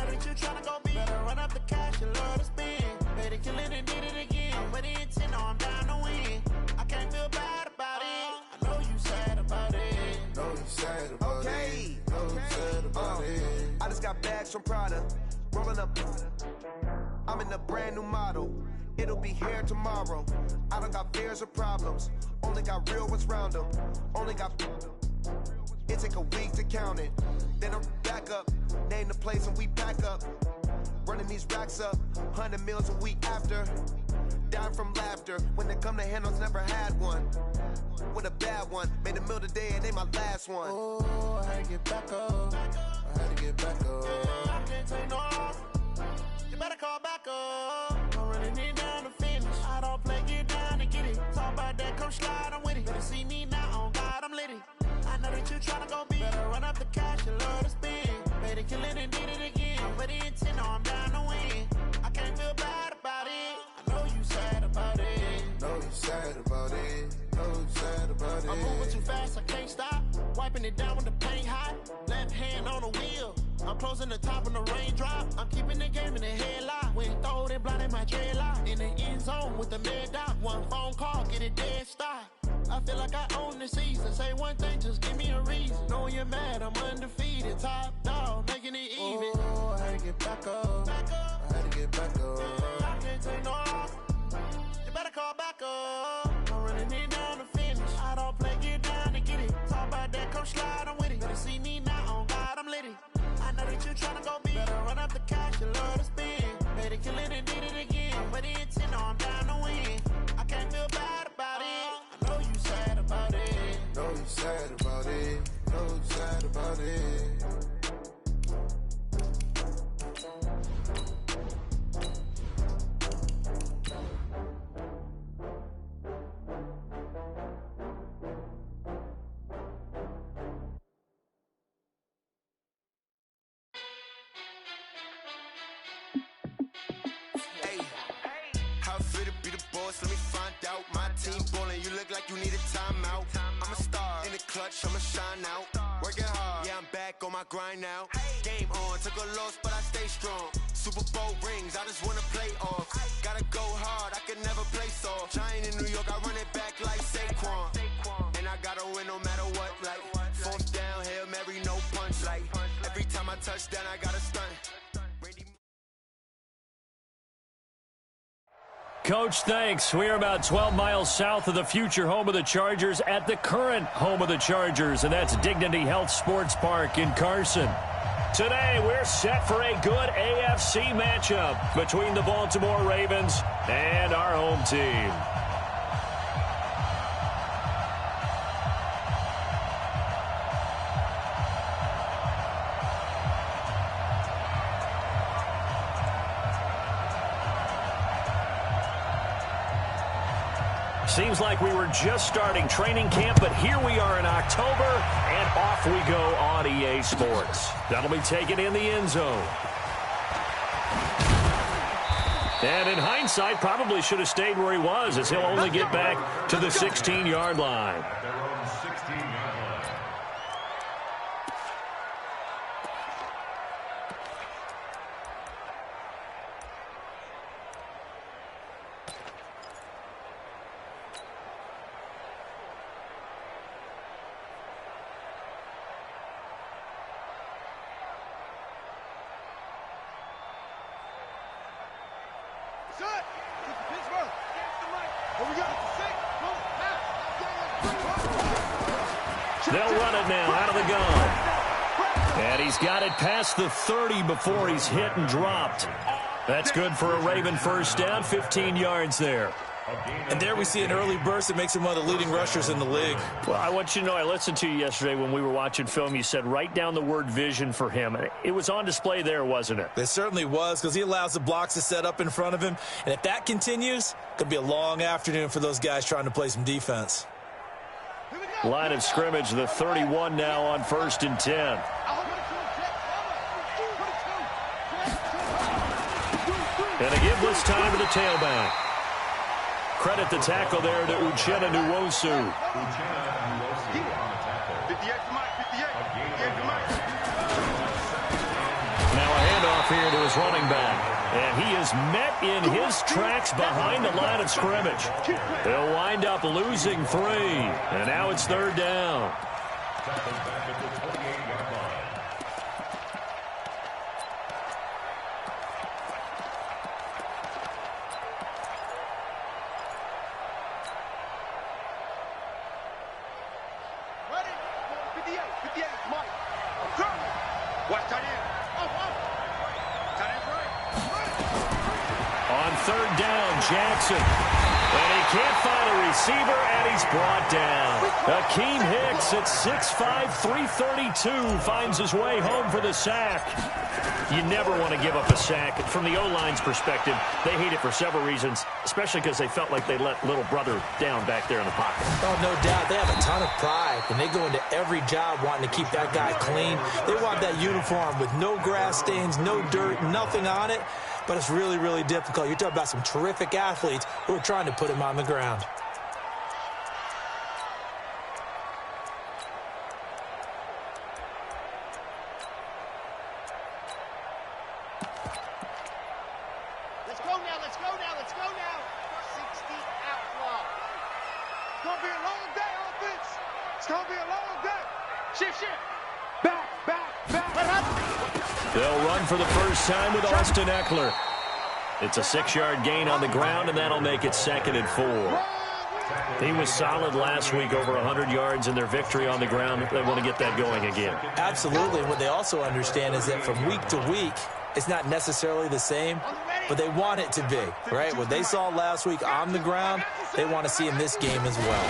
know that you tryna go be. Better run up the cash, you love to spend. Better kill it and did it again. But the intent, no, I'm down to win. I can't feel bad about it. I know you sad about it. Know you sad about it. Know you sad about it. I just got bags from Prada. Rolling up. I'm in a brand new model. It'll be here tomorrow. I don't got fears or problems. Only got real ones round them. Only got. It take a week to count it. Then I'm back up. Name the place and we pack up. Running these racks up. 100 meals a week after. Down from laughter. When they come to handles, never had one. With a bad one. Made a meal today and they my last one. Oh, I had to get back up. I had to get back up. I can't take no loss. You better call back up. I'm running it down to finish. I don't play, get down to get it. Talk about that, come slide, I'm with it. Better see me now, on God, I'm lit it. I know that you tryna go be. Better run up the cash, you love to spend. Better kill it and did it again. But the intent, no, I'm down to win. I can't feel bad about it. I know you sad about it. Know you sad about it. Know you sad about it. I'm moving too fast, I can't stop. Wiping it down with the paint hot. Left hand on the wheel. I'm closing the top when the raindrop. I'm keeping the game in the headlock. When throwed and blinded my dreadlock. In the end zone with the mad dot. One phone call, get it dead stop. I feel like I own the season. Say one thing, just give me a reason. Knowing you're mad, I'm undefeated. Top dog, making it even. Oh, I had to get back up. I had to get back up. I can't take no loss. You better call back up. I'm running it down to finish. I don't play, get down to get it. Talk about that, come slide, I'm with it. Better see me now, on God, I'm lit it. I know that you tryna go be. Better run up the cash, you love to spend. Better kill it and did it again. But the intent, no, I'm down to win. I can't feel bad about it. I know you sad about it. Know you sad about it. Know you sad about it. Let me find out. My team ballin', you look like you need a timeout. I'm a star in the clutch, I'ma shine out. Working hard, yeah, I'm back on my grind now. Game on, took a loss, but I stay strong. Super Bowl rings, I just wanna play off. Gotta go hard, I can never play soft. Giant in New York, I run it back like Saquon. And I gotta win no matter what, like fourth down, Hail Mary, no punch. Like every time I touch down, I gotta stunt. Coach, thanks. We are about 12 miles south of the future home of the Chargers at the current home of the Chargers, and that's Dignity Health Sports Park in Carson. Today, we're set for a good AFC matchup between the Baltimore Ravens and our home team. Seems like we were just starting training camp, but here we are in October, and off we go on EA Sports. That'll be taken in the end zone. And in hindsight, probably should have stayed where he was, as he'll only get back to the 16-yard line. They'll run it now out of the gun. And he's got it past the 30 before he's hit and dropped. That's good for a Raven first down, 15 yards there. And there we see an early burst that makes him one of the leading rushers in the league. Well, I want you to know, I listened to you yesterday when we were watching film. You said write down the word vision for him. It was on display there, wasn't it? It certainly was, because he allows the blocks to set up in front of him. And if that continues, it could be a long afternoon for those guys trying to play some defense. Line of scrimmage, the 31 now on 1st and 10. And a giveless time to the tailback. Credit the tackle there to Uchenna Nwosu. Now a handoff here running back. And he is met in his tracks behind the line of scrimmage. They'll wind up losing 3. And now it's 3rd down. On 3rd down, Jackson. And he can't find a receiver, and he's brought down. Akeem Hicks at 6'5", 332 finds his way home for the sack. You never want to give up a sack. From the O-line's perspective, they hate it for several reasons, especially because they felt like they let little brother down back there in the pocket. Oh, no doubt. They have a ton of pride, and they go into every job wanting to keep that guy clean. They want that uniform with no grass stains, no dirt, nothing on it. But it's really, really difficult. You're talking about some terrific athletes who are trying to put him on the ground. Let's go now, let's go now, let's go now. 60 out block. It's going to be a long day, offense. It's going to be a long day. Shift. Back. What happened? They'll run for the first time with Austin Eckler. It's a 6-yard gain on the ground, and that'll make it 2nd and 4. He was solid last week, over 100 yards in their victory on the ground. They want to get that going again. Absolutely. And what they also understand is that from week to week, it's not necessarily the same, but they want it to be, right? What they saw last week on the ground, they want to see in this game as well.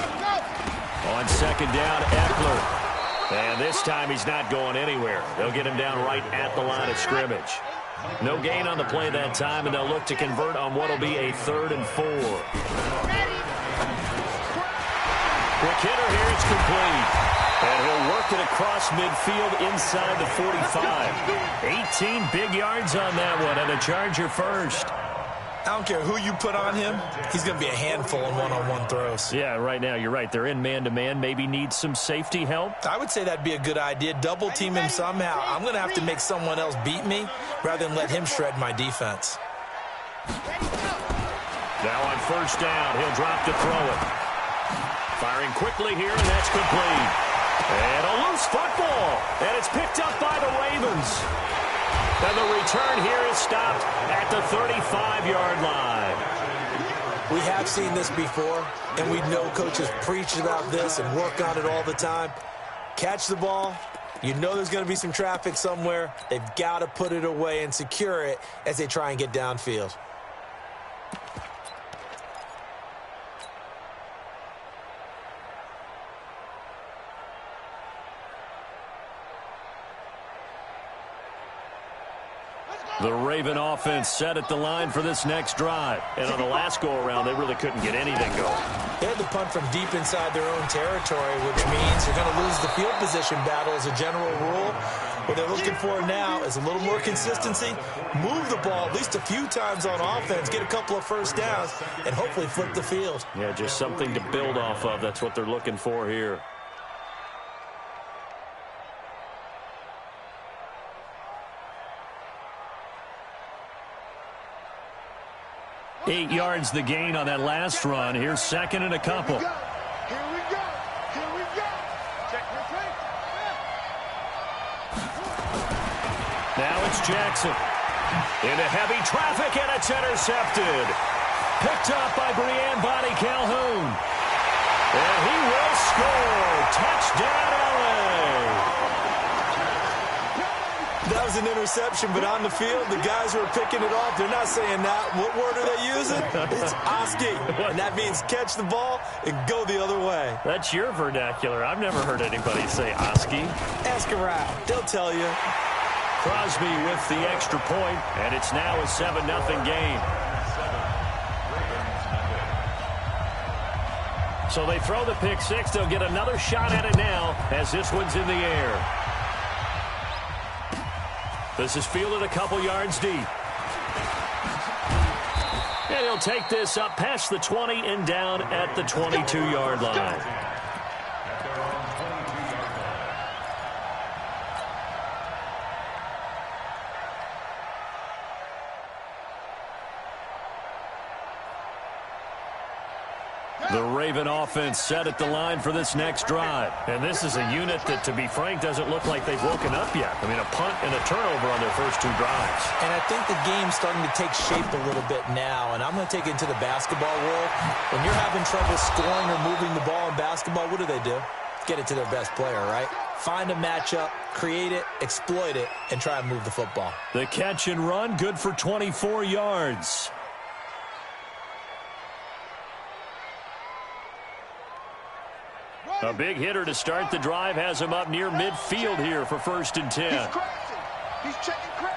On 2nd down, Eckler. And this time he's not going anywhere. They'll get him down right at the line of scrimmage. No gain on the play that time, and they'll look to convert on what will be a 3rd and 4. Quick hitter here, it's complete. And he'll work it across midfield inside the 45. 18 big yards on that one, and a Charger first. I don't care who you put on him, he's going to be a handful in one-on-one throws. Yeah, right now, you're right. They're in man-to-man. Maybe need some safety help. I would say that'd be a good idea. Double team him somehow. I'm going to have to make someone else beat me rather than let him shred my defense. Now on 1st down, he'll drop to throw it. Firing quickly here, and that's complete. And a loose football. And it's picked up by the Ravens. And the return here is stopped at the 35-yard line. We have seen this before, and we know coaches preach about this and work on it all the time. Catch the ball. You know there's going to be some traffic somewhere. They've got to put it away and secure it as they try and get downfield. The Raven offense set at the line for this next drive. And on the last go-around, they really couldn't get anything going. They had to punt from deep inside their own territory, which means you're going to lose the field position battle as a general rule. What they're looking for now is a little more consistency, move the ball at least a few times on offense, get a couple of first downs, and hopefully flip the field. Yeah, just something to build off of. That's what they're looking for here. 8 yards the gain on that last run. Here's 2nd and a couple. Here we go. Check replay. Now it's Jackson. Into heavy traffic, and it's intercepted. Picked up by Breanne Bonnie Calhoun. And he will score. Touchdown, LA. That was an interception, but on the field, the guys who are picking it off, they're not saying that. What word are they using? It's Oski, and that means catch the ball and go the other way. That's your vernacular. I've never heard anybody say Oski. Ask around. They'll tell you. Crosby with the extra point, and it's now a 7-0 game. So they throw the pick six. They'll get another shot at it now as this one's in the air. This is fielded a couple yards deep. And he'll take this up past the 20 and down at the 22-yard line. The Raven offense set at the line for this next drive. And this is a unit that, to be frank, doesn't look like they've woken up yet. I mean, a punt and a turnover on their first 2 drives. And I think the game's starting to take shape a little bit now. And I'm going to take it into the basketball world. When you're having trouble scoring or moving the ball in basketball, what do? Get it to their best player, right? Find a matchup, create it, exploit it, and try and move the football. The catch and run, good for 24 yards. A big hitter to start the drive has him up near midfield here for 1st and 10. He's crashing. He's checking crack.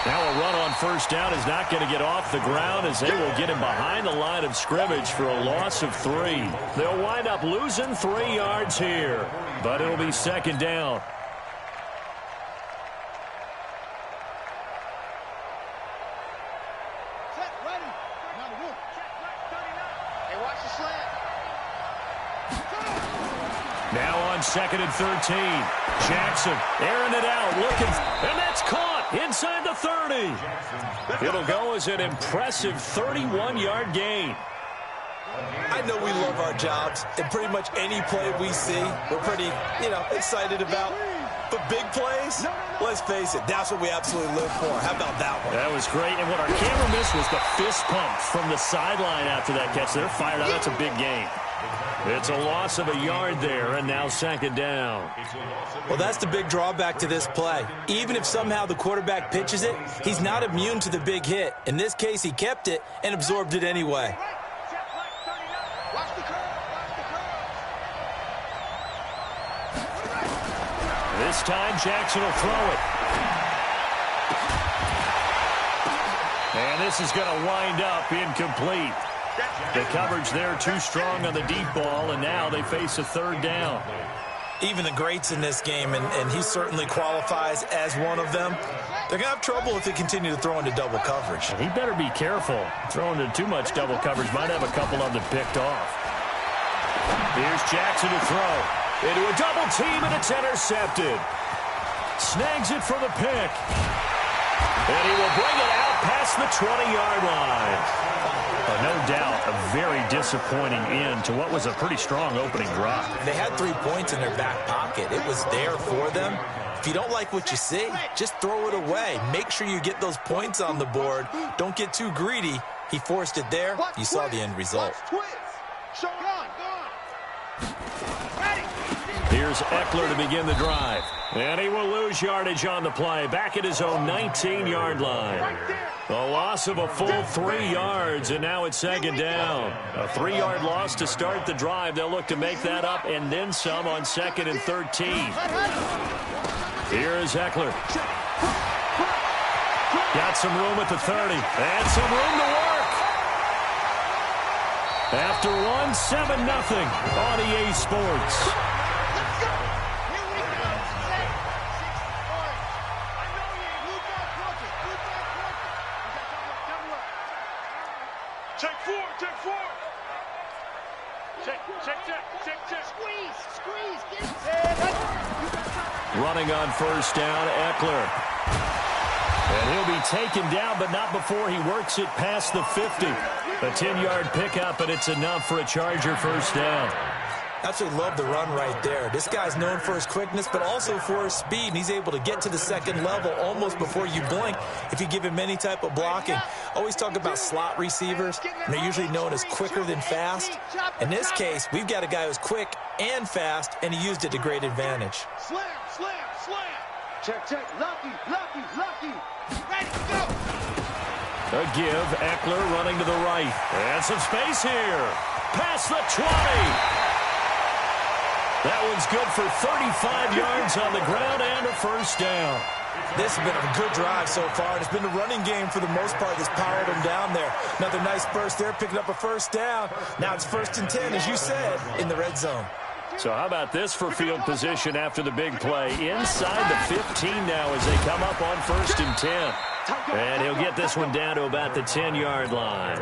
Now a run on 1st down is not going to get off the ground as they will get him behind the line of scrimmage for a loss of 3. They'll wind up losing 3 yards here, but it'll be 2nd down. Set, ready. Now the wolf. Hey, watch the slant. Now on 2nd and 13. Jackson airing it out, looking, and that's caught inside the 30. It'll go as an impressive 31-yard gain. I know we love our jobs, and pretty much any play we see, we're pretty, excited about. But big plays, let's face it, that's what we absolutely live for. How about that one? That was great, and what our camera missed was the fist pump from the sideline after that catch. They're fired out. That's a big gain. It's a loss of a yard there, and now 2nd down. Well, that's the big drawback to this play. Even if somehow the quarterback pitches it, he's not immune to the big hit. In this case, he kept it and absorbed it anyway. Watch the curve. This time, Jackson will throw it. And this is going to wind up incomplete. The coverage there too strong on the deep ball, and now they face a 3rd down. Even the greats in this game, and he certainly qualifies as one of them, they're going to have trouble if they continue to throw into double coverage. He better be careful. Throwing into too much double coverage might have a couple of them picked off. Here's Jackson to throw. Into a double team, and it's intercepted. Snags it for the pick. And he will bring it out past the 20-yard line. No doubt a very disappointing end to what was a pretty strong opening drive. They had 3 points in their back pocket. It was there for them. If you don't like what you see, just throw it away. Make sure you get those points on the board. Don't get too greedy. He forced it there. You saw the end result. Here's Eckler to begin the drive. And he will lose yardage on the play. Back at his own 19-yard line. A loss of a full 3 yards, and now it's 2nd down. A 3-yard loss to start the drive. They'll look to make that up and then some on 2nd and 13. Here is Eckler. Got some room at the 30. And some room to work. After 7-0 on EA Sports. Running on 1st down, Eckler. And he'll be taken down, but not before he works it past the 50. A 10-yard pickup, and it's enough for a Charger 1st down. Absolutely love the run right there. This guy's known for his quickness, but also for his speed. And he's able to get to the 2nd level almost before you blink if you give him any type of blocking. Always talk about slot receivers, and they're usually known as quicker than fast. In this case, we've got a guy who's quick and fast, and he used it to great advantage. Slam, slam, slam. Check, check. Lucky, lucky, lucky. Ready, go. A give. Eckler running to the right. And some space here. Past the 20. That one's good for 35 yards on the ground and a 1st down. This has been a good drive so far. It's been a running game for the most part that's powered them down there. Another nice burst there, picking up a 1st down. Now it's 1st and 10, as you said, in the red zone. So how about this for field position after the big play? Inside the 15 now as they come up on 1st and 10. And he'll get this one down to about the 10-yard line.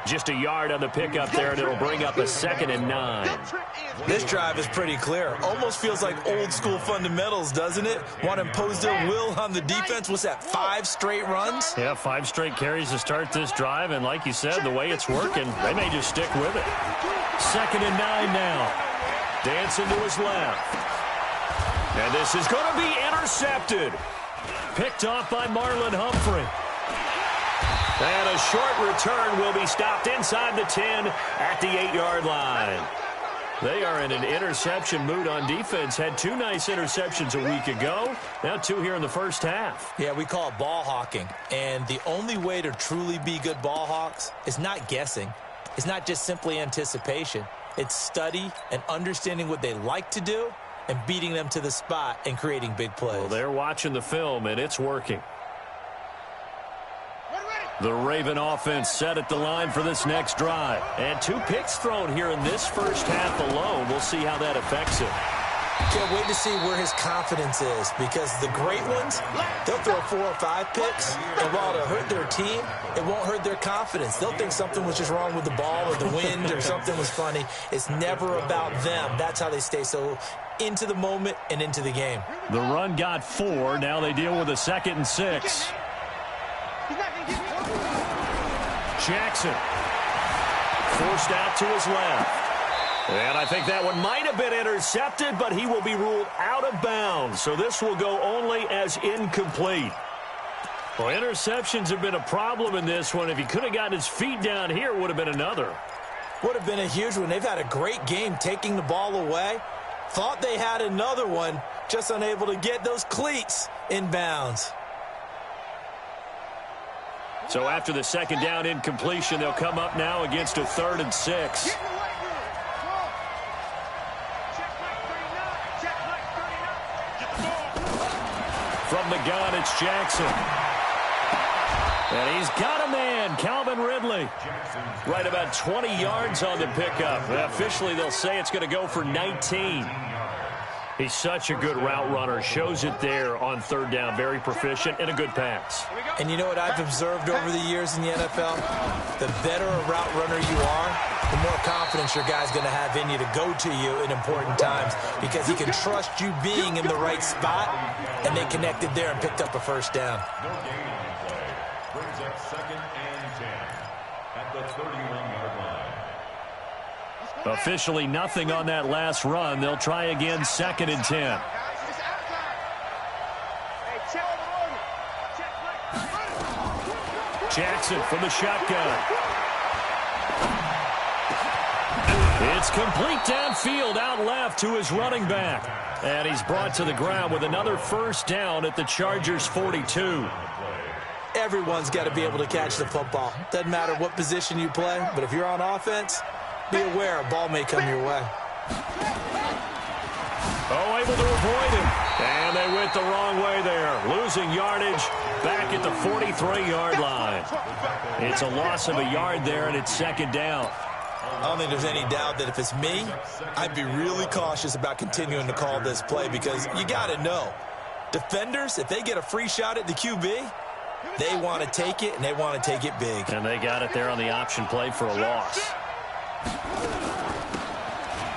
Just a yard on the pickup there, and it'll bring up a 2nd and 9. This drive is pretty clear. Almost feels like old-school fundamentals, doesn't it? Want to impose their will on the defense. What's that, 5 straight runs? Yeah, 5 straight carries to start this drive, and like you said, the way it's working, they may just stick with it. 2nd and 9 now. Dancing to his left. And this is going to be intercepted. Picked off by Marlon Humphrey. And a short return will be stopped inside the 10 at the 8-yard line. They are in an interception mood on defense. Had 2 nice interceptions a week ago. Now 2 here in the first half. Yeah, we call it ball hawking. And the only way to truly be good ball hawks is not guessing. It's not just simply anticipation. It's study and understanding what they like to do and beating them to the spot and creating big plays. Well, they're watching the film, and it's working. The Raven offense set at the line for this next drive. And 2 picks thrown here in this first half alone. We'll see how that affects it. Can't wait to see where his confidence is, because the great ones, they'll throw 4 or 5 picks, and while it'll hurt their team, it won't hurt their confidence. They'll think something was just wrong with the ball or the wind or something was funny. It's never about them. That's how they stay so into the moment and into the game. The run got 4. Now they deal with a 2nd and 6. Jackson forced out to his left. And I think that one might have been intercepted, but he will be ruled out of bounds. So this will go only as incomplete. Well, interceptions have been a problem in this one. If he could have gotten his feet down here, would have been another. Would have been a huge one. They've had a great game taking the ball away. Thought they had another one, just unable to get those cleats in bounds. So after the 2nd down incompletion, they'll come up now against a 3rd and 6. From the gun, it's Jackson. And he's got a man, Calvin Ridley. Right about 20 yards on the pickup. Officially, they'll say it's going to go for 19. He's such a good route runner. Shows it there on 3rd down. Very proficient and a good pass. And you know what I've observed over the years in the NFL? The better a route runner you are, the more confidence your guy's going to have in you to go to you in important times, because he can trust you being in the right spot, and they connected there and picked up a 1st down. Brings up 2nd and 10 at the 31-yard line. Officially nothing on that last run. They'll try again, 2nd and 10. Jackson from the shotgun. It's complete downfield, out left to his running back. And he's brought to the ground with another 1st down at the Chargers' 42. Everyone's got to be able to catch the football. Doesn't matter what position you play, but if you're on offense, be aware a ball may come your way. Oh, able to avoid him. And they went the wrong way there. Losing yardage back at the 43-yard line. It's a loss of a yard there, and it's 2nd down. I don't think there's any doubt that if it's me, I'd be really cautious about continuing to call this play, because you got to know, defenders, if they get a free shot at the QB, they want to take it, and they want to take it big. And they got it there on the option play for a loss.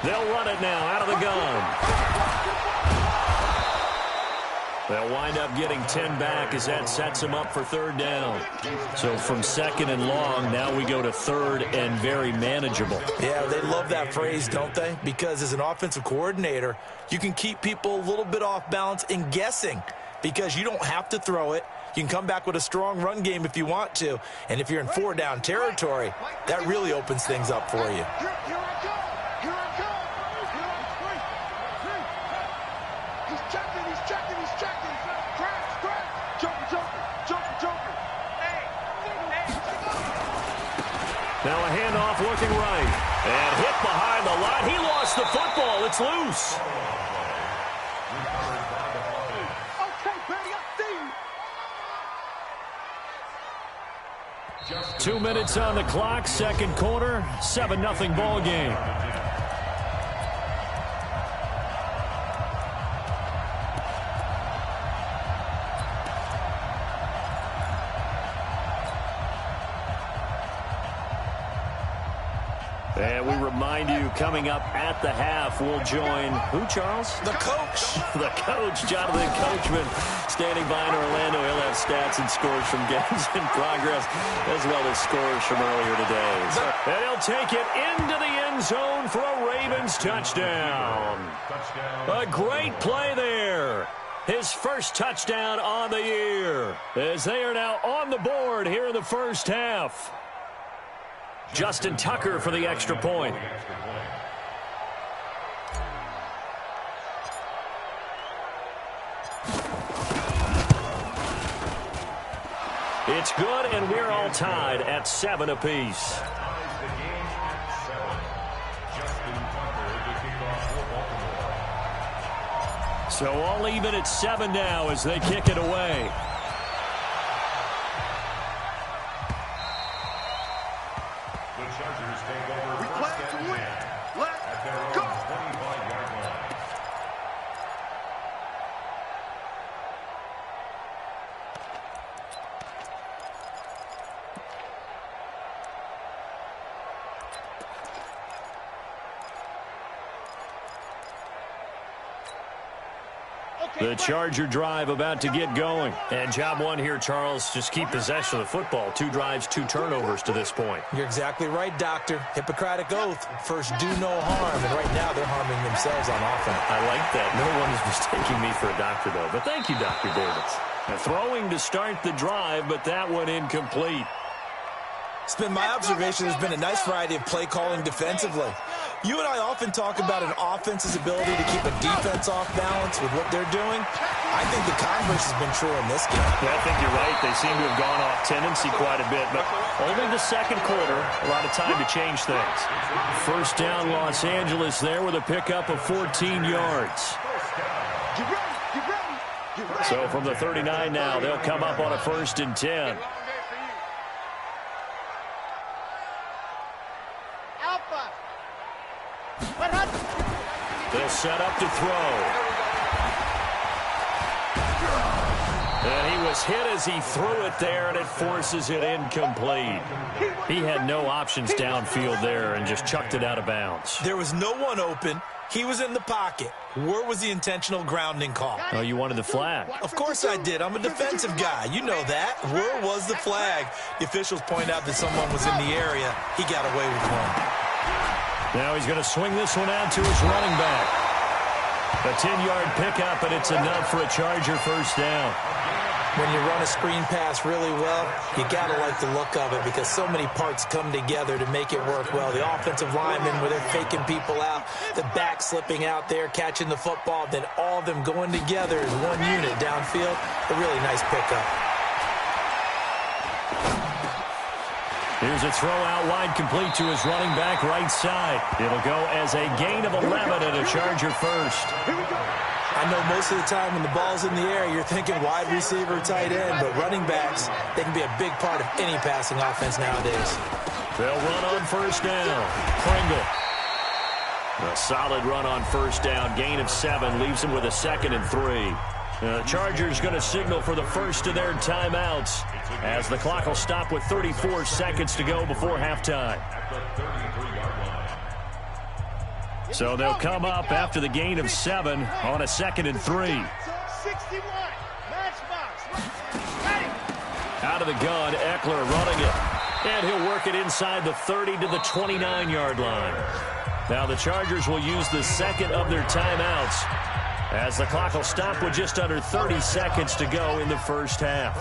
They'll run it now out of the gun. They'll wind up getting 10 back as that sets them up for 3rd down. So from 2nd and long, now we go to 3rd and very manageable. Yeah, they love that phrase, don't they? Because as an offensive coordinator, you can keep people a little bit off balance and guessing, because you don't have to throw it. You can come back with a strong run game if you want to. And if you're in 4-down territory, that really opens things up for you. Now a handoff looking right. And hit behind the line. He lost the football. It's loose. 2 minutes on the clock, 2nd quarter, 7-0 ball game. remind you, coming up at the half, we'll join who, Charles? The coach. The coach, Jonathan Coachman, standing by in Orlando. He'll have stats and scores from games in progress, as well as scores from earlier today. And he'll take it into the end zone for a Ravens touchdown. A great play there. His first touchdown on the year, as they are now on the board here in the first half. Justin Tucker for the extra point. It's good, and we're all tied at 7 apiece. So all even at 7 now as they kick it away. The Chargers take over. We play to win. Let's go. 25-yard line. The Charger drive about to get going. And job one here, Charles, just keep possession of the football. 2 drives, 2 turnovers to this point. You're exactly right, Doctor. Hippocratic oath. First, do no harm. And right now, they're harming themselves on offense. I like that. No one is mistaking me for a doctor, though. But thank you, Dr. Davis. Now, throwing to start the drive, but that one incomplete. It's been my observation there's been a nice variety of play calling defensively. You and I often talk about an offense's ability to keep a defense off balance with what they're doing. I think the converse has been true in this game. Yeah, I think you're right. They seem to have gone off tendency quite a bit, but only the second quarter, a lot of time to change things. First down, Los Angeles there with a pickup of 14 yards. So from the 39 now, they'll come up on a 1st and 10. They'll set up to throw. And he was hit as he threw it there, and it forces it incomplete. He had no options downfield there and just chucked it out of bounds. There was no one open. He was in the pocket. Where was the intentional grounding call? Oh, you wanted the flag? Of course I did. I'm a defensive guy. You know that. Where was the flag? The officials point out that someone was in the area. He got away with one. Now he's going to swing this one out to his running back. A 10-yard pickup, and it's enough for a Charger first down. When you run a screen pass really well, you got to like the look of it because so many parts come together to make it work well. The offensive linemen, where they're faking people out, the back slipping out there, catching the football, then all of them going together as one unit downfield. A really nice pickup. Here's a throw out wide, complete to his running back right side. It'll go as a gain of 11 and a Charger first. I know most of the time when the ball's in the air, you're thinking wide receiver, tight end, but running backs, they can be a big part of any passing offense nowadays. They'll run on first down. Pringle. A solid run on first down. Gain of 7 leaves him with a 2nd and 3. The Chargers going to signal for the first of their timeouts as the clock will stop with 34 seconds to go before halftime. So they'll come up after the gain of 7 on a 2nd and 3. 61. Matchbox. Ready. Out of the gun, Eckler running it. And he'll work it inside the 30 to the 29-yard line. Now the Chargers will use the second of their timeouts as the clock will stop with just under 30 seconds to go in the first half.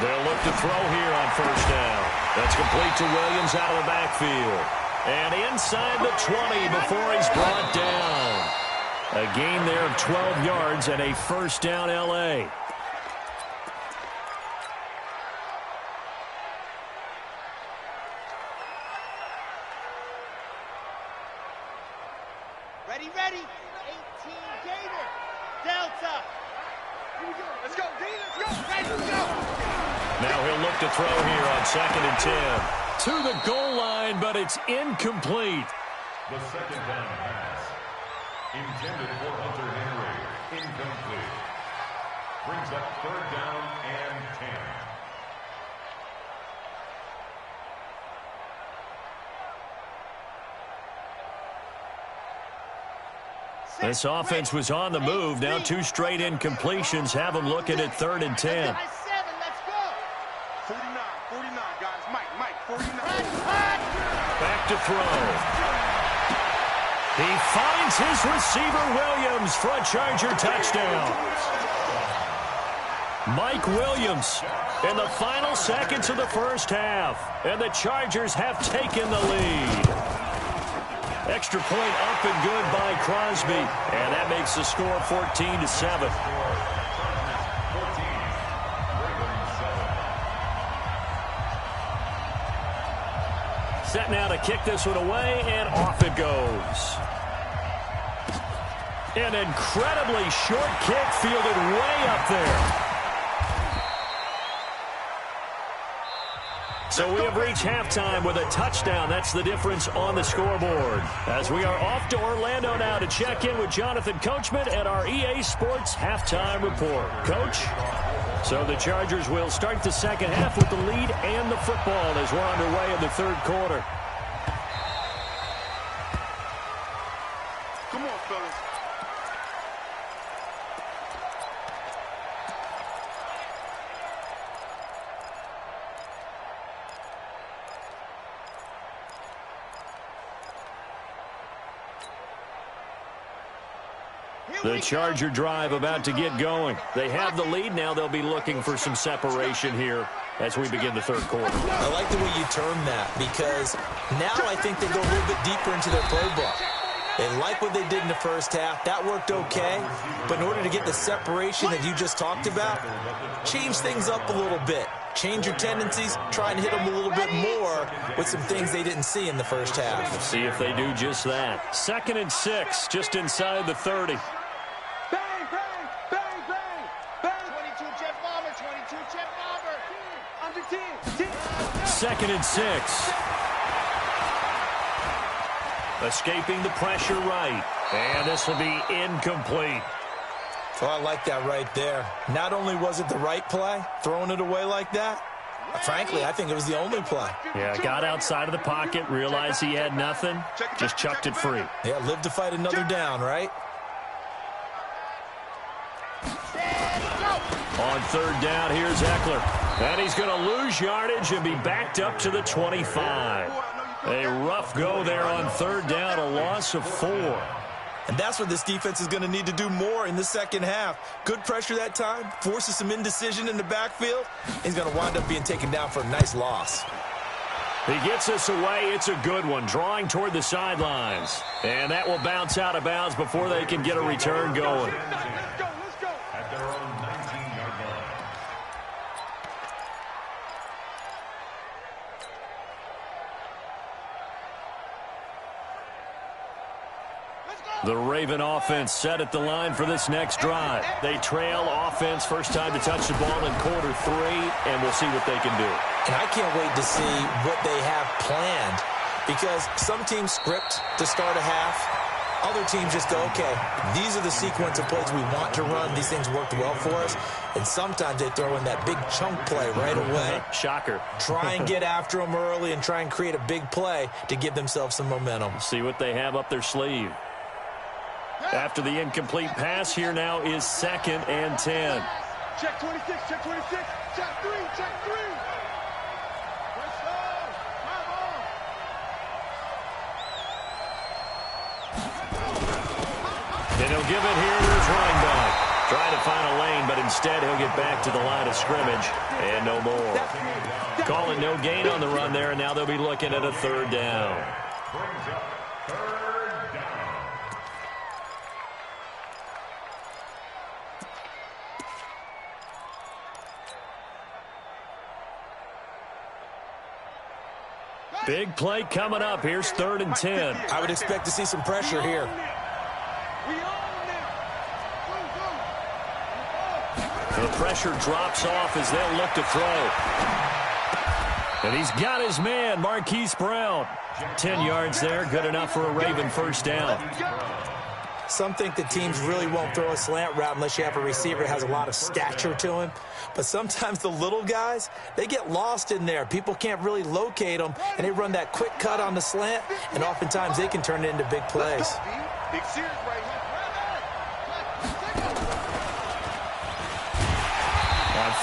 They'll look to throw here on first down. That's complete to Williams out of the backfield. And inside the 20 before he's brought down. A gain there of 12 yards and a first down L.A. Ready, ready. 18 Gator. Delta. Here we go. Let's go, D. Let's go. Ready, let's go. Now he'll look to throw here on 2nd and 10. To the goal line, but it's incomplete. The second down pass. Intended for Hunter Henry. Incomplete. Brings up 3rd down and 10. This offense was on the move. Now 2 straight incompletions have them looking at 3rd and 10. Let's go. 49, guys. Mike, 49. Back to throw. He finds his receiver, Williams, for a Charger touchdown. Mike Williams in the final seconds of the first half. And the Chargers have taken the lead. Extra point up and good by Crosby. And that makes the score 14-7. Set now to kick this one away, and off it goes. An incredibly short kick fielded way up there. So we have reached halftime with a touchdown. That's the difference on the scoreboard. As we are off to Orlando now to check in with Jonathan Coachman at our EA Sports Halftime Report. Coach? So the Chargers will start the second half with the lead and the football as we're underway in the third quarter. Come on, fellas. The Charger drive about to get going. They have the lead. Now they'll be looking for some separation here as we begin the third quarter. I like the way you term that because now I think they go a little bit deeper into their playbook. They like what they did in the first half. That worked okay. But in order to get the separation that you just talked about, change things up a little bit. Change your tendencies, try and hit them a little bit more with some things they didn't see in the first half. We'll see if they do just that. 2nd and 6, just inside the 30. Bang, bang, bang, bang, bang. 22 jet bomber, 22 jet bomber. Under 10. 2nd and 6. Escaping the pressure right. And this will be incomplete. Oh, I like that right there. Not only was it the right play, throwing it away like that, frankly, I think it was the only play. Yeah, got outside of the pocket, realized he had nothing, just chucked it free. Yeah, live to fight another down, right? On 3rd down, here's Eckler. And he's going to lose yardage and be backed up to the 25. A rough go there on 3rd down, a loss of 4. And that's what this defense is going to need to do more in the second half. Good pressure that time, forces some indecision in the backfield. He's going to wind up being taken down for a nice loss. He gets us away. It's a good one, drawing toward the sidelines. And that will bounce out of bounds before they can get a return going. Let's go. At their own 19-yard line. The Raven offense set at the line for this next drive. They trail offense, first time to touch the ball in quarter 3, and we'll see what they can do. And I can't wait to see what they have planned because some teams script to start a half. Other teams just go, okay, these are the sequence of plays we want to run. These things worked well for us. And sometimes they throw in that big chunk play right away. Shocker. Try and get after them early and try and create a big play to give themselves some momentum. See what they have up their sleeve. After the incomplete pass, here now is 2nd and 10. Check 26, check 26, check 3, check 3. Let's go. Come on. And he'll give it here to his running back. Trying to find a lane, but instead he'll get back to the line of scrimmage. And no more. Calling no gain on the run there, and now they'll be looking at a 3rd down. Brings up 3rd down. Big play coming up. Here's 3rd and 10. I would expect to see some pressure here. We own them. The pressure drops off as they'll look to throw. And he's got his man, Marquise Brown. 10 yards there, good enough for a Raven first down. Some think that teams really won't throw a slant route unless you have a receiver that has a lot of stature to him. But sometimes the little guys, they get lost in there. People can't really locate them, and they run that quick cut on the slant, and oftentimes they can turn it into big plays. Big series right here.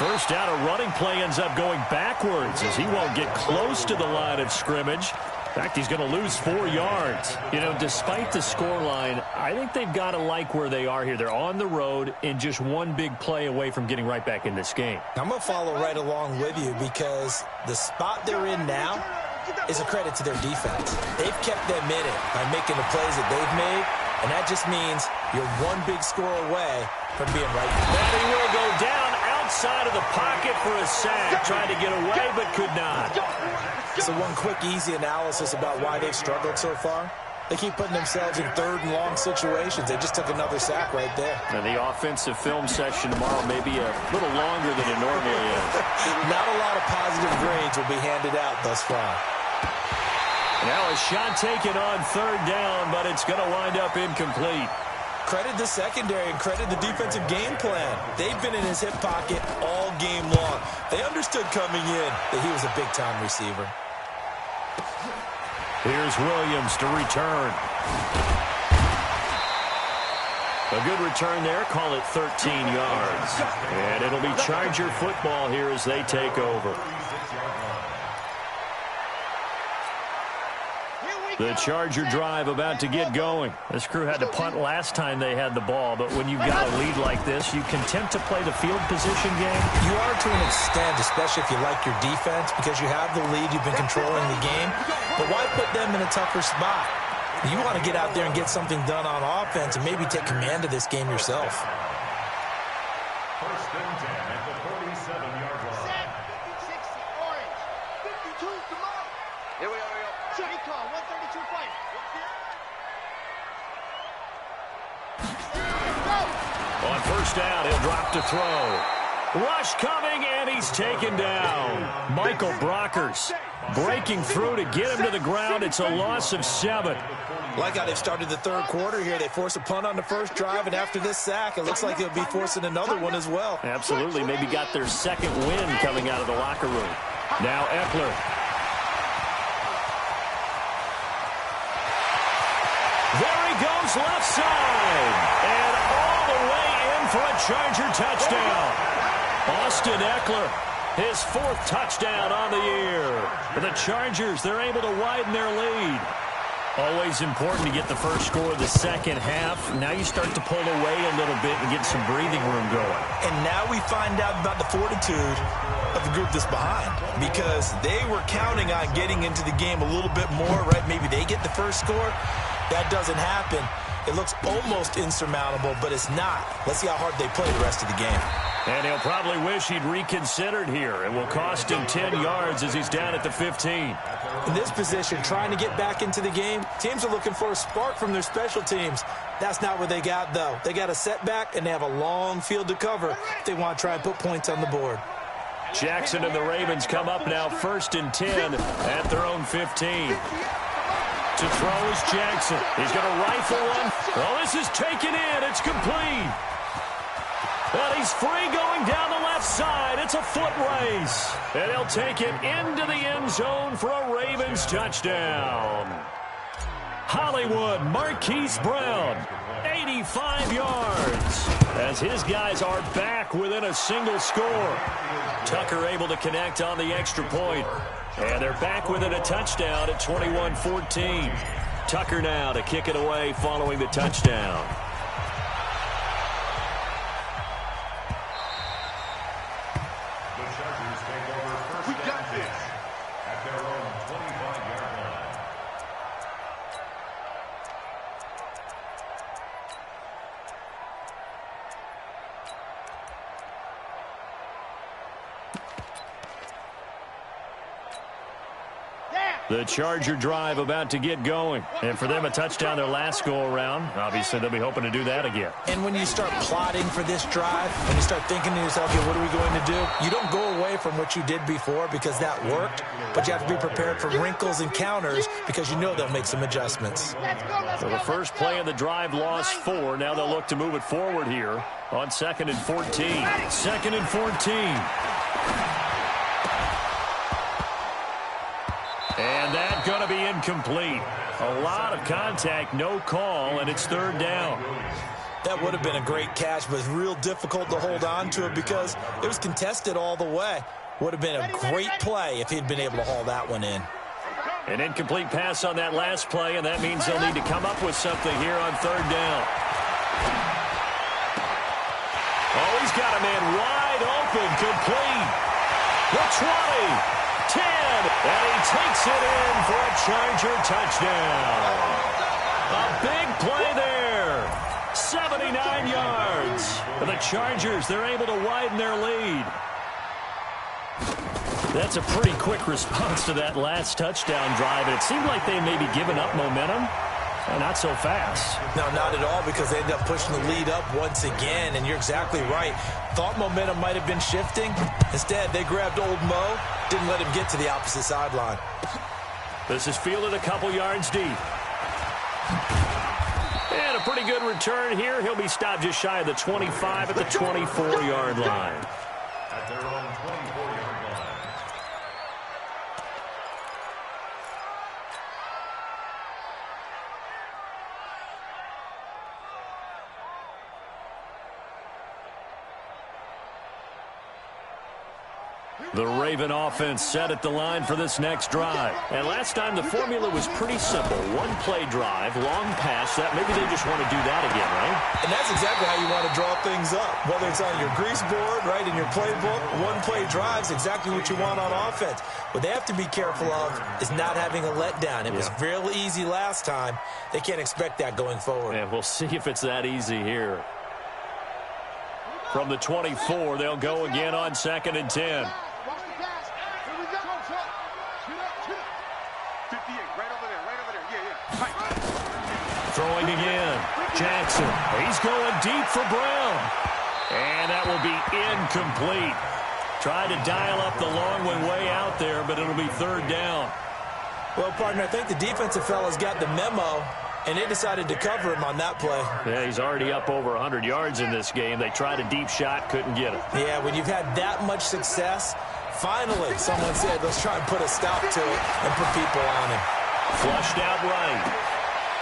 First down, a running play ends up going backwards as he won't get close to the line of scrimmage. In fact, he's going to lose 4 yards. You know, despite the scoreline, I think they've got to like where they are here. They're on the road and just one big play away from getting right back in this game. I'm going to follow right along with you because the spot they're in now is a credit to their defense. They've kept them in it by making the plays that they've made, and that just means you're one big score away from being right. And he will go down outside of the pocket for a sack. Tried to get away but could not. So one quick, easy analysis about why they've struggled so far. They keep putting themselves in third and long situations. They just took another sack right there. And the offensive film section tomorrow may be a little longer than it normally is. Not a lot of positive grades will be handed out thus far. Now a shot taken on third down, but it's going to wind up incomplete. Credit the secondary and credit the defensive game plan. They've been in his hip pocket all game long. They understood coming in that he was a big-time receiver. Here's Williams to return. A good return there. Call it 13 yards. And it'll be Charger football here as they take over. The Charger drive about to get going. This crew had to punt last time they had the ball, but when you've got a lead like this, you can tend to play the field position game. You are to an extent, especially if you like your defense, because you have the lead, you've been controlling the game. But why put them in a tougher spot? You want to get out there and get something done on offense and maybe take command of this game yourself. First and 10 at the 47-yard line. Set, 50-60, orange. 52, come on. Here we go. Recall, 132 fight. On first down, he'll drop to throw. Rush coming, and he's taken down. Michael Brockers breaking through to get him to the ground. It's a loss of 7. Like how they've started the third quarter here. They force a punt on the first drive, and after this sack, it looks like they'll be forcing another one as well. Absolutely. Maybe got their second win coming out of the locker room. Now Eckler. There he goes left side. And all the way in for a Charger touchdown. Austin Eckler, his 4th touchdown on the year. For the Chargers, they're able to widen their lead. Always important to get the first score of the second half. Now you start to pull away a little bit and get some breathing room going. And now we find out about the fortitude of the group that's behind, because they were counting on getting into the game a little bit more, right? Maybe they get the first score. That doesn't happen. It looks almost insurmountable, but it's not. Let's see how hard they play the rest of the game. And he'll probably wish he'd reconsidered here. It will cost him 10 yards as he's down at the 15. In this position, trying to get back into the game, teams are looking for a spark from their special teams. That's not what they got, though. They got a setback, and they have a long field to cover if they want to try and put points on the board. Jackson and the Ravens come up now 1st and 10 at their own 15. To throw is Jackson. He's going to rifle one. Oh, this is taken in. It's complete. And he's free going down the left side. It's a foot race. And he'll take it into the end zone for a Ravens touchdown. Hollywood Marquise Brown, 85 yards. As his guys are back within a single score. Tucker able to connect on the extra point. And they're back within a touchdown at 21-14. Tucker now to kick it away following the touchdown. The Chargers take over first and 10 at their own 25-yard line. The Charger drive about to get going. And for them, a touchdown their last go-around. Obviously, they'll be hoping to do that again. And when you start plotting for this drive, when you start thinking to yourself, okay, what are we going to do? You don't go away from what you did before because that worked, but you have to be prepared for wrinkles and counters because you know they'll make some adjustments. So the first play of the drive lost 4. Now they'll look to move it forward here on 2nd and 14. 2nd and 14. And that's going to be incomplete. A lot of contact, no call, and it's 3rd down. That would have been a great catch, but it's real difficult to hold on to it because it was contested all the way. Would have been a great play if he'd been able to haul that one in. An incomplete pass on that last play, and that means they'll need to come up with something here on third down. Oh, he's got a man wide open, complete. The 20, 10, and he takes it in for a Charger touchdown. A big play there. 79 yards. And the Chargers, they're able to widen their lead. That's a pretty quick response to that last touchdown drive. It seemed like they may be giving up momentum. Not so fast. No, not at all, because they ended up pushing the lead up once again, and you're exactly right. Thought momentum might have been shifting. Instead, they grabbed old Mo, didn't let him get to the opposite sideline. This is fielded a couple yards deep. And a pretty good return here. He'll be stopped just shy of the 25 at the 24-yard line. At their own 24-yard line. The Raven offense set at the line for this next drive. And last time the formula was pretty simple. One play drive, long pass. That maybe they just want to do that again, right? And that's exactly how you want to draw things up. Whether it's on your grease board, right, in your playbook, one play drives exactly what you want on offense. What they have to be careful of is not having a letdown. It was real easy last time. They can't expect that going forward. And we'll see if it's that easy here. From the 24, they'll go again on 2nd and 10. Throwing again. Jackson. He's going deep for Brown. And that will be incomplete. Tried to dial up the long one way out there, but it'll be third down. Well, partner, I think the defensive fellas got the memo, and they decided to cover him on that play. Yeah, he's already up over 100 yards in this game. They tried a deep shot, couldn't get it. Yeah, when you've had that much success, finally someone said, let's try and put a stop to it and put people on him. Flushed out right.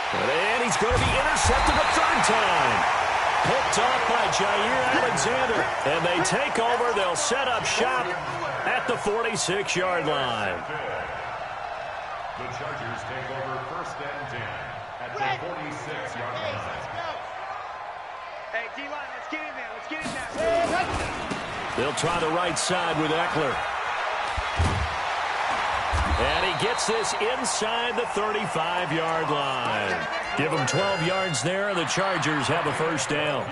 And he's going to be intercepted a third time. Picked off by Jair Alexander. And they take over. They'll set up shop at the 46-yard line. The Chargers take over 1st and 10 at the 46-yard line. Hey, D-line, let's get in there. Let's get in there. They'll try the right side with Eckler. And he gets this inside the 35-yard line. Give him 12 yards there, and the Chargers have a first down.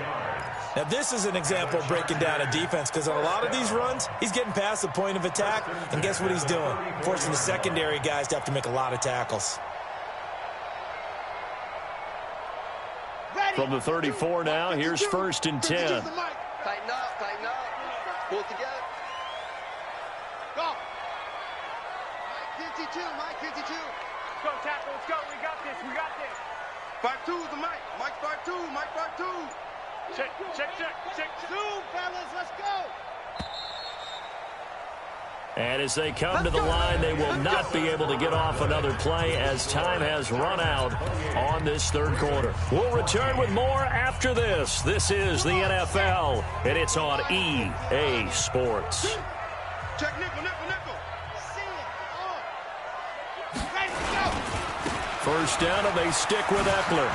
Now, this is an example of breaking down a defense, because on a lot of these runs, he's getting past the point of attack, and guess what he's doing? Forcing the secondary guys to have to make a lot of tackles. From the 34 now, here's 1st and 10. Tighten up, tighten up. Pull it together. Go. Mike 52, Mike 52. Let's go, tackle, let's go. We got this, we got this. 5-2 is the Mike. Mike 5-2, Mike 5-2. Check. Zoom, fellas, let's go. And as they come to the line, they will not be able to get off another play as time has run out on this third quarter. We'll return with more after this. This is the NFL, and it's on EA Sports. Check nickel. See it. Ready to go. First down, and they stick with Eckler.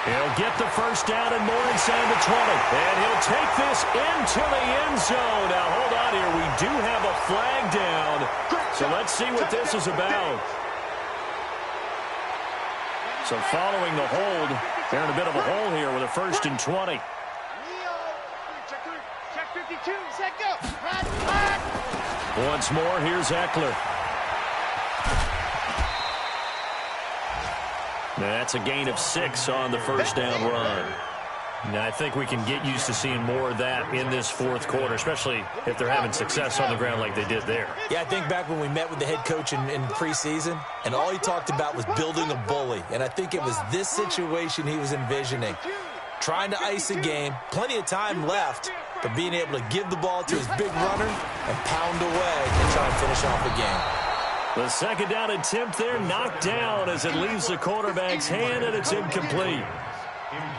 He'll get the first down and more inside the 20. And he'll take this into the end zone. Now, hold on here. We do have a flag down. So let's see what this is about. So following the hold, they're in a bit of a hole here with a 1st and 20. Check 52. Set go. Once more, here's Eckler. That's a gain of 6 on the first down run. Now, I think we can get used to seeing more of that in this fourth quarter, especially if they're having success on the ground like they did there. Yeah, I think back when we met with the head coach in preseason, and all he talked about was building a bully. And I think it was this situation he was envisioning. Trying to ice a game, plenty of time left, but being able to give the ball to his big runner and pound away and try and finish off the game. The second down attempt there knocked down as it leaves the quarterback's hand, and it's incomplete.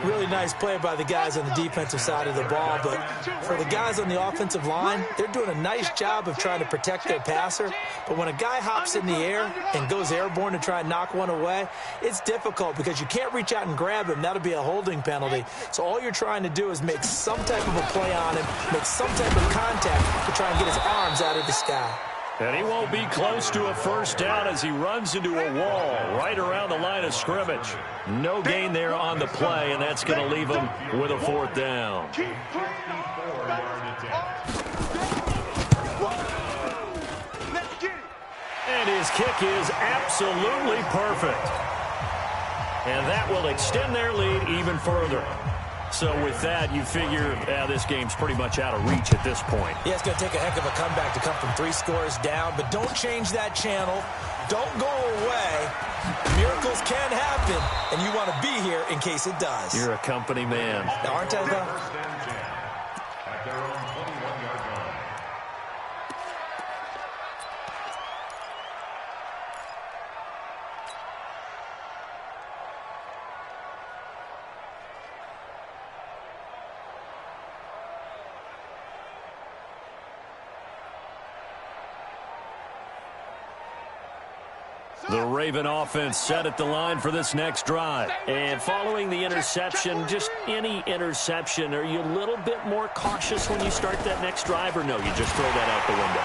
Really nice play by the guys on the defensive side of the ball, but for the guys on the offensive line, they're doing a nice job of trying to protect their passer. But when a guy hops in the air and goes airborne to try and knock one away, it's difficult because you can't reach out and grab him. That'll be a holding penalty. So all you're trying to do is make some type of a play on him, make some type of contact to try and get his arms out of the sky. And he won't be close to a first down as he runs into a wall right around the line of scrimmage. No gain there on the play, and that's going to leave him with a fourth down. And his kick is absolutely perfect. And that will extend their lead even further. So with that, you figure this game's pretty much out of reach at this point. Yeah, it's going to take a heck of a comeback to come from 3 scores down, but don't change that channel. Don't go away. Miracles can happen, and you want to be here in case it does. You're a company man. Now, aren't I, though? At their own 21-yard line. The Raven offense set at the line for this next drive. And following the interception, just any interception, are you a little bit more cautious when you start that next drive, or no, you just throw that out the window?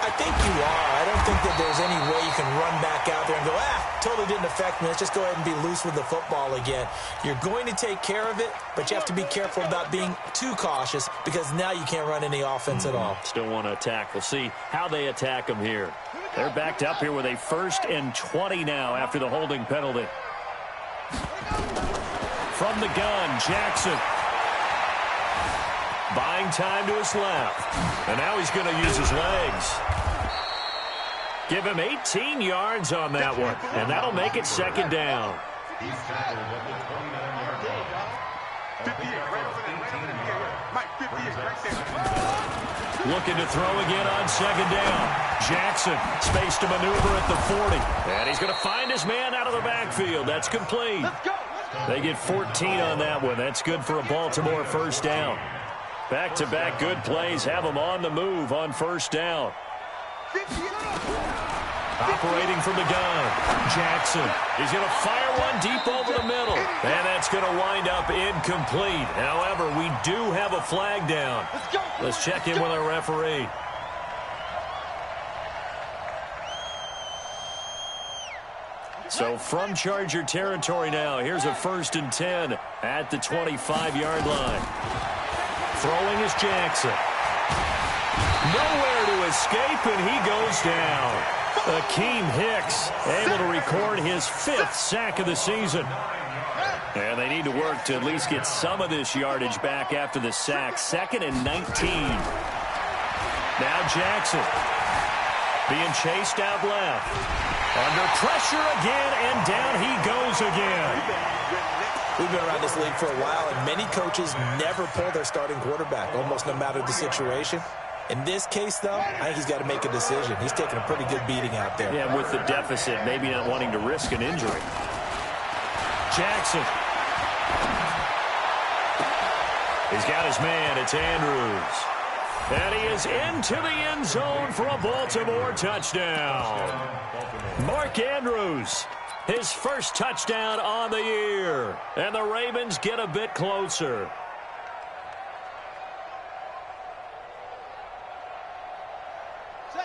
I think you are. I don't think that there's any way you can run back out there and go, totally didn't affect me. Let's just go ahead and be loose with the football again. You're going to take care of it, but you have to be careful about being too cautious because now you can't run any offense at all. Still want to attack. We'll see how they attack them here. They're backed up here with a 1st and 20 now after the holding penalty. From the gun, Jackson. Buying time to his left. And now he's going to use his legs. Give him 18 yards on that one. And that'll make it 2nd down. He's tackled at the 29-yard line. Looking to throw again on 2nd down. Jackson, space to maneuver at the 40. And he's going to find his man out of the backfield. That's complete. They get 14 on that one. That's good for a Baltimore 1st down. Back-to-back good plays have them on the move on 1st down. Operating from the gun, Jackson. He's going to fire one deep over the middle. And that's going to wind up incomplete. However, we do have a flag down. Let's check in with our referee. So from Charger territory now, here's a 1st and 10 at the 25-yard line. Throwing is Jackson. Nowhere to escape, and he goes down. Akeem Hicks able to record his 5th sack of the season. And they need to work to at least get some of this yardage back after the sack. 2nd and 19. Now Jackson being chased out left. Under pressure again, and down he goes again. We've been around this league for a while, and many coaches never pull their starting quarterback, almost no matter the situation. In this case, though, I think he's got to make a decision. He's taking a pretty good beating out there. Yeah, with the deficit, maybe not wanting to risk an injury. Jackson. He's got his man. It's Andrews. And he is into the end zone for a Baltimore touchdown. Mark Andrews, his 1st touchdown on the year. And the Ravens get a bit closer.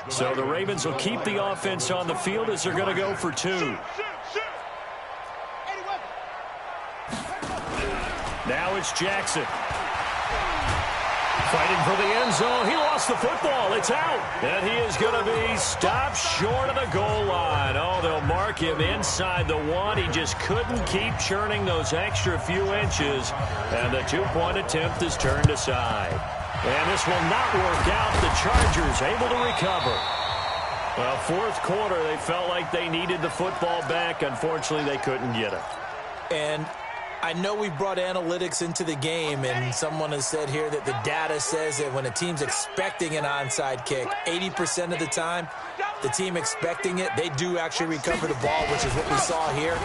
So the Ravens will keep the offense on the field as they're going to go for 2. Now it's Jackson. Fighting for the end zone. He lost the football. It's out. And he is going to be stopped short of the goal line. Oh, they'll mark him inside the 1. He just couldn't keep churning those extra few inches. And the 2-point attempt is turned aside. And this will not work out. The Chargers able to recover. Well, 4th quarter, they felt like they needed the football back. Unfortunately, they couldn't get it. And I know we brought analytics into the game, and someone has said here that the data says that when a team's expecting an onside kick, 80% of the time, the team expecting it, they do actually recover the ball, which is what we saw here.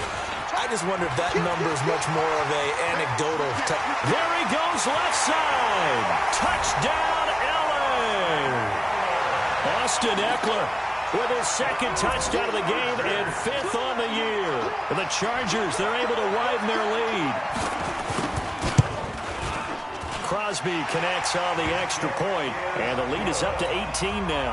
I just wonder if that number is much more of a anecdotal type. There he goes, left side. Touchdown, LA. Austin Eckler with his second touchdown of the game and 5th on the year. And the Chargers, they're able to widen their lead. Crosby connects on the extra point, and the lead is up to 18 now.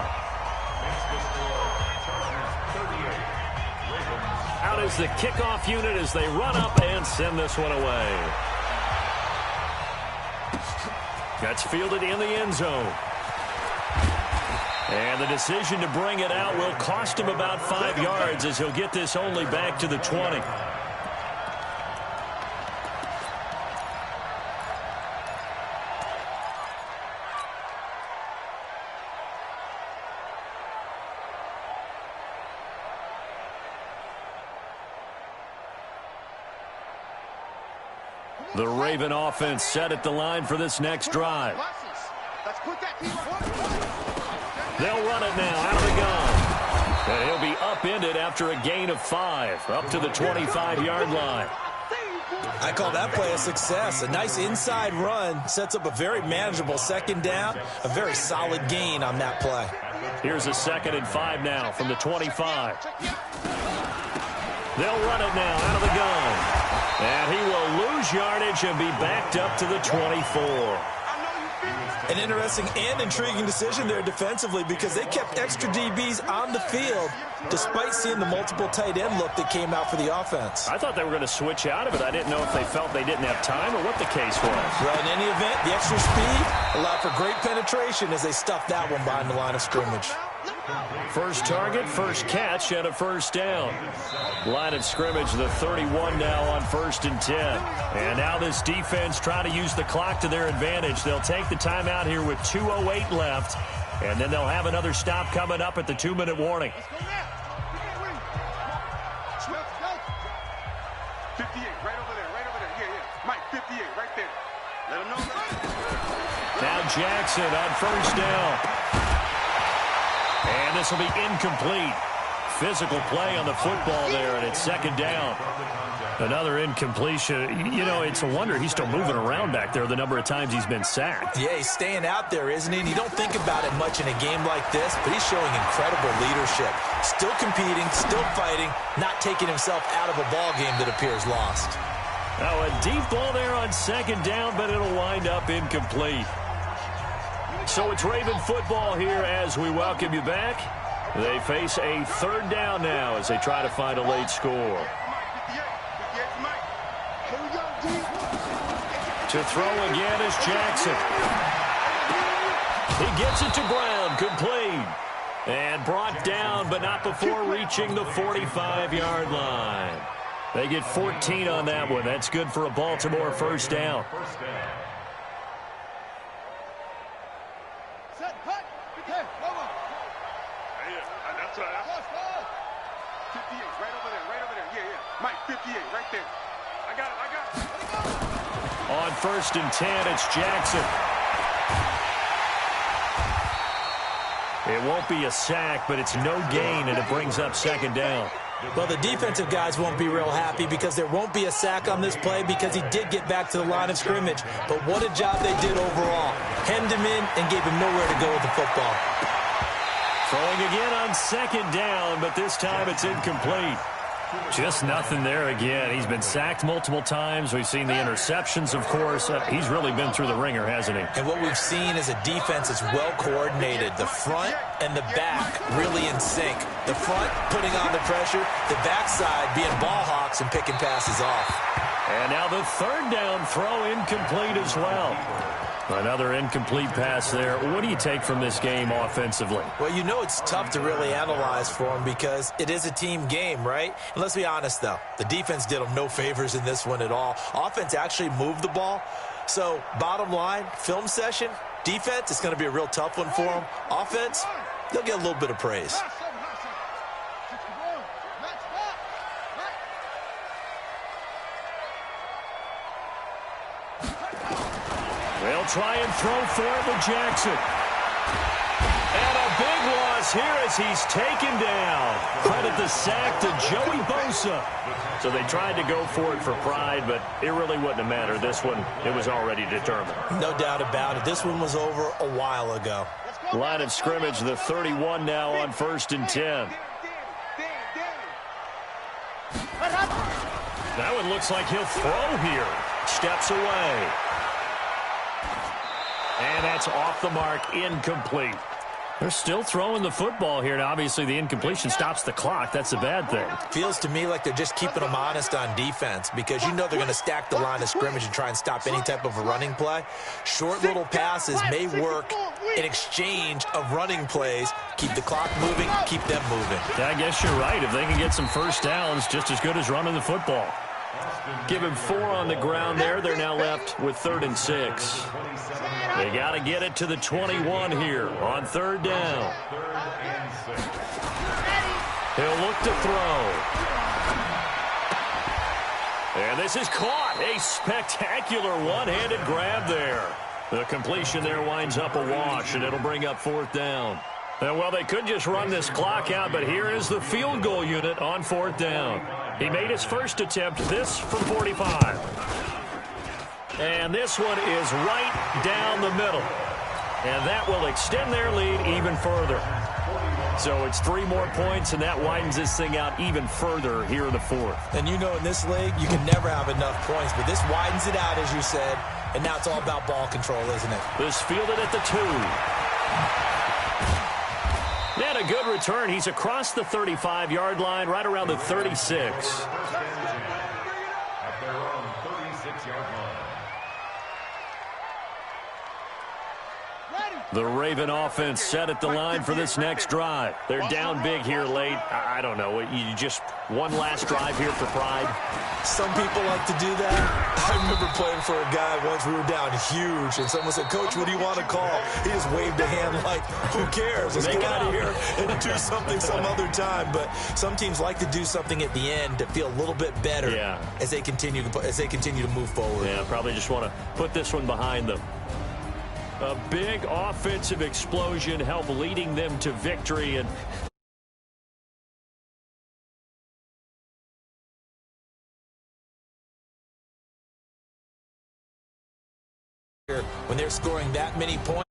Out is the kickoff unit as they run up and send this one away. That's fielded in the end zone. And the decision to bring it out will cost him about 5 yards as he'll get this only back to the 20. The Raven offense set at the line for this next drive. They'll run it now out of the gun. And he'll be upended after a gain of 5, up to the 25-yard line. I call that play a success. A nice inside run sets up a very manageable second down, a very solid gain on that play. Here's a 2nd and 5 now from the 25. They'll run it now out of the gun. And he will lose yardage and be backed up to the 24. An interesting and intriguing decision there defensively because they kept extra DBs on the field despite seeing the multiple tight end look that came out for the offense. I thought they were going to switch out of it. I didn't know if they felt they didn't have time or what the case was. Well, in any event, the extra speed allowed for great penetration as they stuffed that one behind the line of scrimmage. First target, first catch, and a first down. Line of scrimmage, the 31 now on 1st and 10. And now this defense trying to use the clock to their advantage. They'll take the timeout here with 2:08 left. And then they'll have another stop coming up at the 2-minute warning. 58, right over there, right over there. Yeah. Mike, 58, right there. Let him know. Now Jackson on first down. And this will be incomplete. Physical play on the football there, and it's 2nd down. Another incompletion. You know, it's a wonder he's still moving around back there the number of times he's been sacked. Yeah, he's staying out there, isn't he? And you don't think about it much in a game like this, but he's showing incredible leadership. Still competing, still fighting, not taking himself out of a ball game that appears lost. Now a deep ball there on 2nd down, but it'll wind up incomplete. So it's Raven football here as we welcome you back. They face a 3rd down now as they try to find a late score. To throw again is Jackson. He gets it to Brown, complete. And brought down, but not before reaching the 45-yard line. They get 14 on that one. That's good for a Baltimore first down. On 1st and 10, it's Jackson. It won't be a sack, but it's no gain, and it brings up 2nd down. Well, the defensive guys won't be real happy because there won't be a sack on this play because he did get back to the line of scrimmage. But what a job they did overall. Hemmed him in and gave him nowhere to go with the football. Throwing again on 2nd down, but this time it's incomplete. Just nothing there again. He's been sacked multiple times. We've seen the interceptions, of course. He's really been through the ringer, hasn't he? And what we've seen is a defense that's well coordinated. The front and the back really in sync. The front putting on the pressure. The backside being ball hawks and picking passes off. And now the 3rd down throw incomplete as well. Another incomplete pass there. What do you take from this game offensively? Well, you know it's tough to really analyze for them because it is a team game, right? And let's be honest, though. The defense did them no favors in this one at all. Offense actually moved the ball. So, bottom line, film session, defense, it's going to be a real tough one for them. Offense, they'll get a little bit of praise. They'll try and throw for it with Jackson. And a big loss here as he's taken down. Credit get the sack to Joey Bosa. So they tried to go for it for pride, but it really wouldn't have mattered. This one, it was already determined. No doubt about it. This one was over a while ago. Line of scrimmage, the 31 now on 1st and 10. That one looks like he'll throw here. Steps away. And that's off the mark, incomplete. They're still throwing the football here. Now, obviously, the incompletion stops the clock. That's a bad thing. Feels to me like they're just keeping them honest on defense because you know they're going to stack the line of scrimmage and try and stop any type of a running play. Short little passes may work in exchange of running plays. Keep the clock moving, keep them moving. Yeah, I guess you're right. If they can get some first downs, just as good as running the football. Give him 4 on the ground there. They're now left with 3rd and 6. They got to get it to the 21 here on 3rd down. He'll look to throw. And this is caught. A spectacular one-handed grab there. The completion there winds up a wash, and it'll bring up 4th down. And, well, they could just run this clock out, but here is the field goal unit on 4th down. He made his first attempt, this from 45. And this one is right down the middle. And that will extend their lead even further. So it's 3 more points, and that widens this thing out even further here in the 4th. And you know in this league, you can never have enough points, but this widens it out, as you said, and now it's all about ball control, isn't it? This fielded at the 2. And a good return. He's across the 35-yard line, right around the 36. At their own 36-yard line. The Raven offense set at the line for this next drive. They're down big here late. I don't know. You just one last drive here for pride. Some people like to do that. I remember playing for a guy once. We were down huge, and someone said, "Coach, what do you want to call?" He just waved a hand like, "Who cares? Let's get out of here and do something some other time." But some teams like to do something at the end to feel a little bit better as they continue to move forward. Yeah, probably just want to put this one behind them. A big offensive explosion helped leading them to victory. And when they're scoring that many points.